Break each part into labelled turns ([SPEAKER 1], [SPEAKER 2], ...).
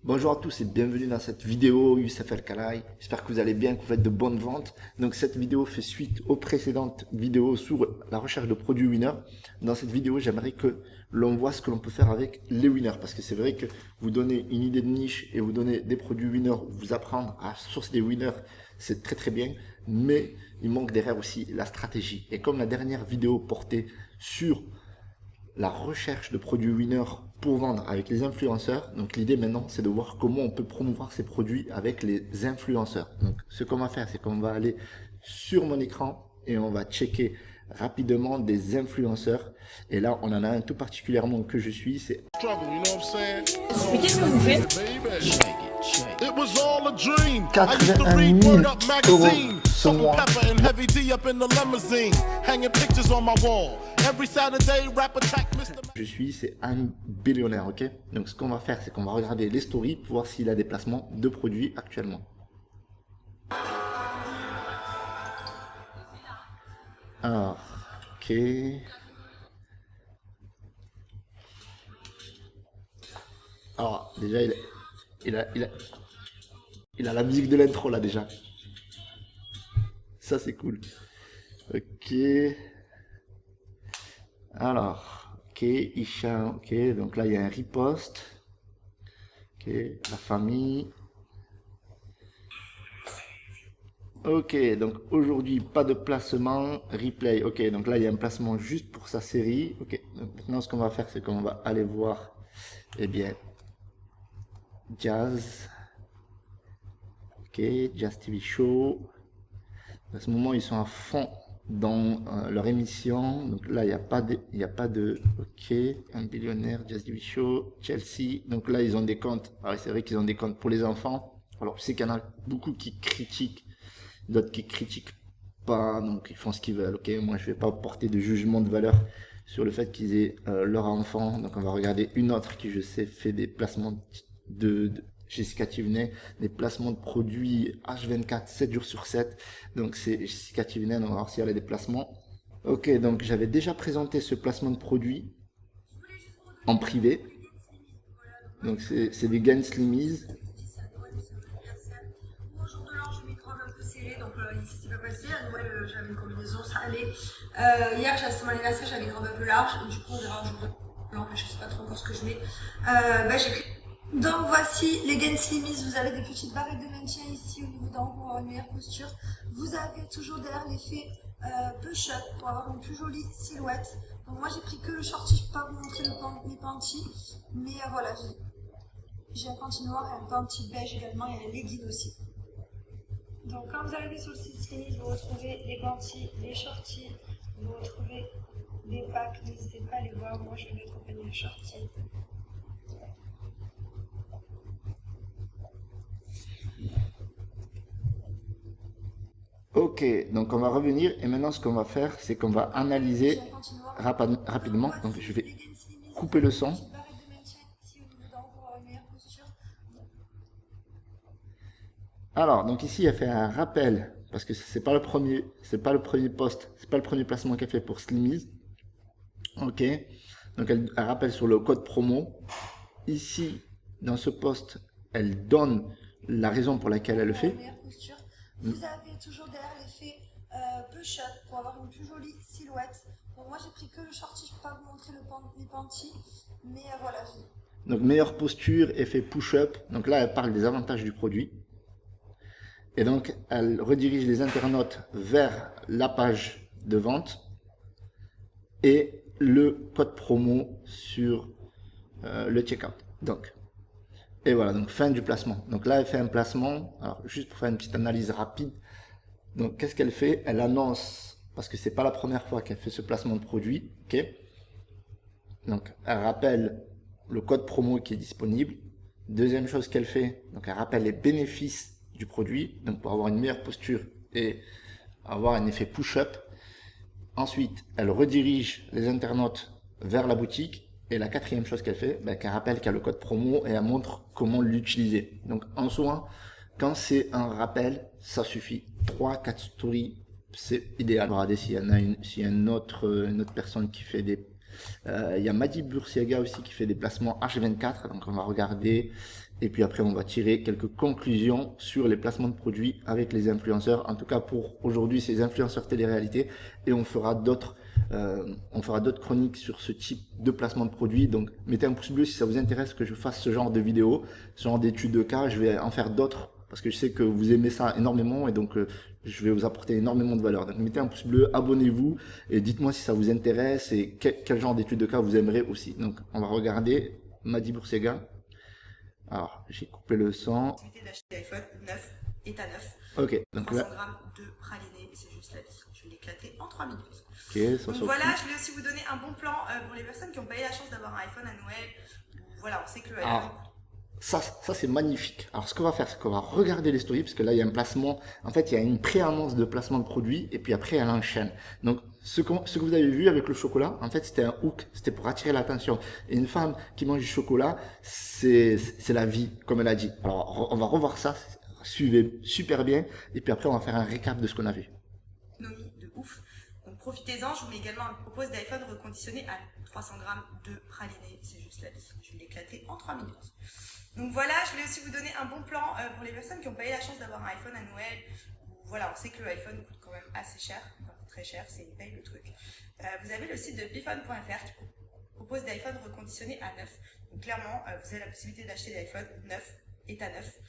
[SPEAKER 1] Bonjour à tous et bienvenue dans cette vidéo Youssef El Kalaï. J'espère que vous allez bien, que vous faites de bonnes ventes. Donc cette vidéo fait suite aux précédentes vidéos sur la recherche de produits winners. Dans cette vidéo, j'aimerais que l'on voit ce que l'on peut faire avec les winners. Parce que c'est vrai que vous donnez une idée de niche et vous donnez des produits winners, vous apprendre à sourcer des winners, c'est très bien. Mais il manque derrière aussi la stratégie. Et comme la dernière vidéo portait sur la recherche de produits winners pour vendre avec les influenceurs. Donc l'idée maintenant, c'est de voir comment on peut promouvoir ces produits avec les influenceurs. Donc ce qu'on va faire, c'est qu'on va aller sur mon écran et on va checker rapidement des influenceurs. Et là, on en a un tout particulièrement que je suis, c'est...
[SPEAKER 2] Mais qu'est-ce que vous faites?
[SPEAKER 1] 81 000 € ce mois. Je suis, c'est un billionnaire, ok? Donc ce qu'on va faire, c'est qu'on va regarder les stories pour voir s'il a des placements de produits actuellement. Alors, ok. Alors, déjà, il a la musique de l'intro là déjà. Ça, c'est cool. Ok. Alors, ok, Isha, ok, donc là il y a un riposte. Ok, la famille. Ok, donc aujourd'hui pas de placement, replay. Ok, donc là il y a un placement juste pour sa série. Ok, donc maintenant ce qu'on va faire, c'est qu'on va aller voir, eh bien, Jazz. Ok, Jazz TV Show. À ce moment, ils sont à fond dans leur émission. Donc là, il n'y a pas de ok, un billionnaire, Jazz TV Show, Chelsea. Donc là, ils ont des comptes. Alors c'est vrai qu'ils ont des comptes pour les enfants. Alors je sais qu'il y en a beaucoup qui critiquent, d'autres qui critiquent pas. Donc ils font ce qu'ils veulent. Ok, moi je vais pas porter de jugement de valeur sur le fait qu'ils aient leur enfant. Donc on va regarder une autre qui, je sais, fait des placements de Jessica Tivenay, des placements de produits H24, 7 jours sur 7. Donc c'est Jessica Tivenay, on va voir si elle a des placements. Ok, donc j'avais déjà présenté ce placement de produit en privé. Donc c'est des gains slimies.
[SPEAKER 2] Bonjour de l'an, je mets une robe un peu serrée, donc ici c'est pas passé. À Noël, j'avais une combinaison, ça allait. Hier, j'ai assisté à mon anniversaire, j'avais une robe un peu large, et du coup, on verra un jour de blanc, je sais pas trop encore ce que je mets. J'ai pris. Donc voici les gains slimies, vous avez des petites barrettes de maintien ici au niveau d'en haut pour avoir une meilleure posture. Vous avez toujours derrière l'effet push-up pour avoir une plus jolie silhouette. Donc moi j'ai pris que le shorty, je peux pas vous montrer les panties, mais voilà, j'ai un panty noir et un panty beige également et un legging aussi. Donc quand vous arrivez sur le site Slimies, vous retrouvez les panties, les shorties, vous retrouvez les packs, n'hésitez pas à les voir, moi je vais mettre au panier shorty.
[SPEAKER 1] Ok, donc on va revenir et maintenant ce qu'on va faire, c'est qu'on va analyser rapidement. Donc je vais couper le son. Alors, donc ici, elle fait un rappel, parce que c'est pas le premier post, c'est pas le premier placement qu'elle fait pour Slimies. Ok, donc elle rappelle sur le code promo. Ici, dans ce post, elle donne la raison pour laquelle elle le fait. Vous avez toujours derrière l'effet push-up pour avoir une plus jolie silhouette. Donc moi j'ai pris que le shorty, je ne peux pas vous montrer les panties, mais voilà. Donc meilleure posture, effet push-up. Donc là elle parle des avantages du produit. Et donc elle redirige les internautes vers la page de vente et le code promo sur le checkout. Donc, et voilà, donc fin du placement. Donc là elle fait un placement. Alors juste pour faire une petite analyse rapide. Donc, qu'est-ce qu'elle fait? Elle annonce, parce que c'est pas la première fois qu'elle fait ce placement de produit, ok? Donc, elle rappelle le code promo qui est disponible. Deuxième chose qu'elle fait, donc elle rappelle les bénéfices du produit, donc pour avoir une meilleure posture et avoir un effet push-up. Ensuite, elle redirige les internautes vers la boutique. Et la quatrième chose qu'elle fait, qu'elle rappelle qu'il y a le code promo et elle montre comment l'utiliser. Donc, en soi, quand c'est un rappel, ça suffit. 3-4 stories, c'est idéal. Regardez s'il y a une autre personne qui fait Il y a Madi Bursiaga aussi qui fait des placements H24, donc on va regarder. Et puis après, on va tirer quelques conclusions sur les placements de produits avec les influenceurs. En tout cas, pour aujourd'hui, c'est les influenceurs télé-réalité. Et on fera d'autres chroniques sur ce type de placement de produits. Donc, mettez un pouce bleu si ça vous intéresse que je fasse ce genre de vidéo, ce genre d'études de cas. Je vais en faire d'autres parce que je sais que vous aimez ça énormément et donc je vais vous apporter énormément de valeur. Donc, mettez un pouce bleu, abonnez-vous et dites-moi si ça vous intéresse et quel genre d'études de cas vous aimerez aussi. Donc, on va regarder Madi Bursiaga. Alors, j'ai coupé le son.
[SPEAKER 2] Possibilité d'acheter l'iPhone 9, état 9.
[SPEAKER 1] Ok, donc
[SPEAKER 2] 300
[SPEAKER 1] là.
[SPEAKER 2] grammes de praliné, c'est juste la vie. Je vais l'éclater en 3 minutes.
[SPEAKER 1] Ok, ça
[SPEAKER 2] Donc voilà, je voulais aussi vous donner un bon plan pour les personnes qui n'ont pas eu la chance d'avoir un iPhone à Noël. Voilà, on sait que le iPhone.
[SPEAKER 1] Alors, ça c'est magnifique. Alors, ce qu'on va faire, c'est qu'on va regarder les stories, parce que là, il y a un placement. En fait, il y a une pré-annonce de placement de produit, et puis après, elle enchaîne. Donc, ce que vous avez vu avec le chocolat, en fait, c'était un hook, c'était pour attirer l'attention. Et une femme qui mange du chocolat, c'est la vie, comme elle a dit. Alors, on va revoir ça. Suivez super bien, et puis après, on va faire un récap de ce qu'on a vu.
[SPEAKER 2] De ouf. Donc profitez-en, je vous mets également un propose d'iPhone reconditionné à 300 grammes de praliné, c'est juste la vie. Je vais l'éclater en 3 minutes. Donc voilà, je voulais aussi vous donner un bon plan pour les personnes qui n'ont pas eu la chance d'avoir un iPhone à Noël. Voilà, on sait que l'iPhone coûte quand même assez cher, enfin, très cher, c'est une paye le truc. Vous avez le site de biphone.fr qui propose d'iPhone reconditionné à 9. Donc clairement, vous avez la possibilité d'acheter des iPhone 9, état 9.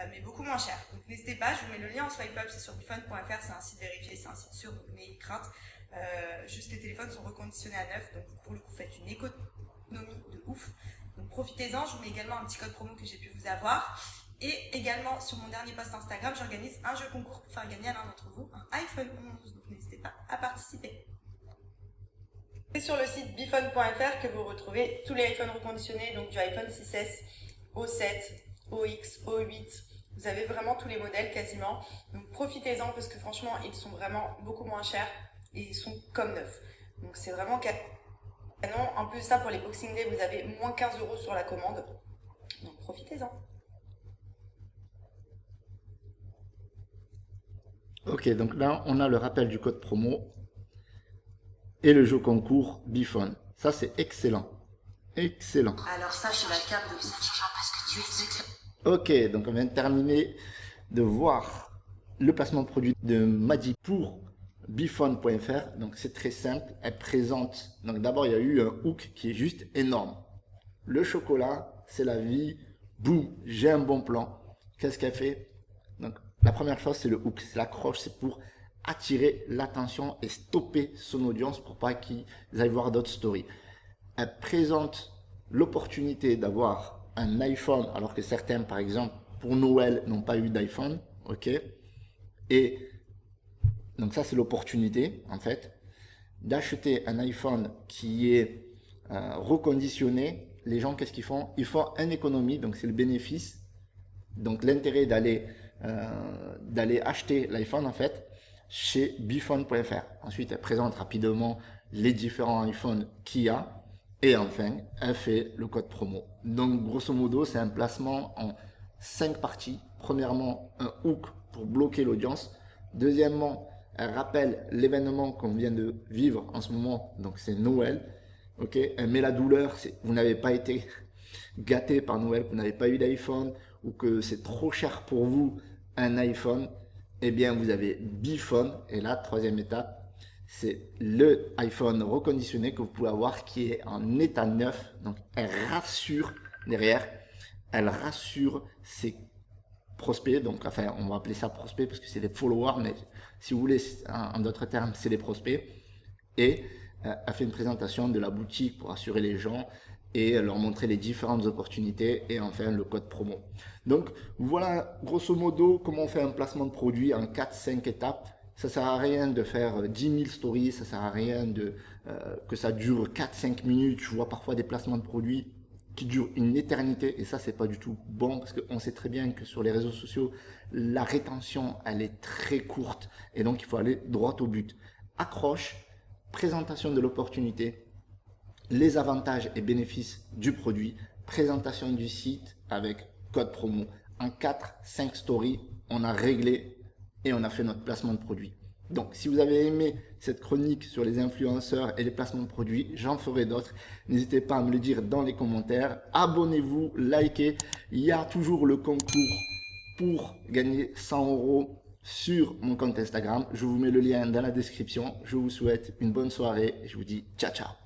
[SPEAKER 2] Mais beaucoup moins cher. Donc n'hésitez pas, je vous mets le lien en swipe up, c'est sur biphone.fr, c'est un site vérifié, c'est un site sûr, donc n'ayez crainte. Juste les téléphones sont reconditionnés à 9, donc pour le coup faites une économie de ouf. Donc profitez-en, je vous mets également un petit code promo que j'ai pu vous avoir. Et également sur mon dernier post Instagram, j'organise un jeu concours pour faire gagner à l'un d'entre vous un iPhone 11, donc n'hésitez pas à participer. C'est sur le site biphone.fr que vous retrouvez tous les iPhones reconditionnés, donc du iPhone 6S au 7, OX, O8, vous avez vraiment tous les modèles quasiment, donc profitez-en parce que franchement ils sont vraiment beaucoup moins chers et ils sont comme neufs, donc c'est vraiment canon. En plus de ça, pour les Boxing Day vous avez moins 15 € sur la commande, donc profitez-en.
[SPEAKER 1] Ok, donc là on a le rappel du code promo et le jeu concours Biphone, ça c'est excellent. Excellent.
[SPEAKER 2] Alors ça c'est la carte de
[SPEAKER 1] Ok, donc on vient de terminer de voir le placement de produit de Madi pour biphone.fr. Donc c'est très simple, elle présente. Donc d'abord il y a eu un hook qui est juste énorme. Le chocolat, c'est la vie. Boum, j'ai un bon plan. Qu'est-ce qu'elle fait? Donc la première chose c'est le hook, c'est l'accroche, c'est pour attirer l'attention et stopper son audience pour pas qu'ils aillent voir d'autres stories. Elle présente l'opportunité d'avoir un iPhone, alors que certains, par exemple, pour Noël, n'ont pas eu d'iPhone, ok? Et donc ça, c'est l'opportunité, en fait, d'acheter un iPhone qui est reconditionné. Les gens, qu'est-ce qu'ils font? Ils font une économie, donc c'est le bénéfice. Donc l'intérêt d'aller acheter l'iPhone, en fait, chez biphone.fr. Ensuite, elle présente rapidement les différents iPhones qu'il y a. Et enfin, elle fait le code promo. Donc, grosso modo, c'est un placement en 5 parties. Premièrement, un hook pour bloquer l'audience. Deuxièmement, elle rappelle l'événement qu'on vient de vivre en ce moment. Donc, c'est Noël. Ok, elle met la douleur. Vous n'avez pas été gâté par Noël, que vous n'avez pas eu d'iPhone ou que c'est trop cher pour vous un iPhone. Eh bien, vous avez Biphone. Et là, troisième étape, c'est le iPhone reconditionné que vous pouvez avoir qui est en état neuf. Donc, elle rassure derrière, elle rassure ses prospects. Donc, enfin, on va appeler ça prospects parce que c'est des followers, mais si vous voulez, en d'autres termes, c'est des prospects. Et elle fait une présentation de la boutique pour assurer les gens et leur montrer les différentes opportunités et enfin le code promo. Donc, voilà grosso modo comment on fait un placement de produit en 4-5 étapes. Ça sert à rien de faire 10 000 stories, ça sert à rien que ça dure 4-5 minutes. Je vois parfois des placements de produits qui durent une éternité et ça c'est pas du tout bon parce qu'on sait très bien que sur les réseaux sociaux, la rétention elle est très courte et donc il faut aller droit au but. Accroche, présentation de l'opportunité, les avantages et bénéfices du produit, présentation du site avec code promo. En 4-5 stories, on a réglé et on a fait notre placement de produit. Donc, si vous avez aimé cette chronique sur les influenceurs et les placements de produits, j'en ferai d'autres. N'hésitez pas à me le dire dans les commentaires. Abonnez-vous, likez. Il y a toujours le concours pour gagner 100 € sur mon compte Instagram. Je vous mets le lien dans la description. Je vous souhaite une bonne soirée et je vous dis ciao ciao.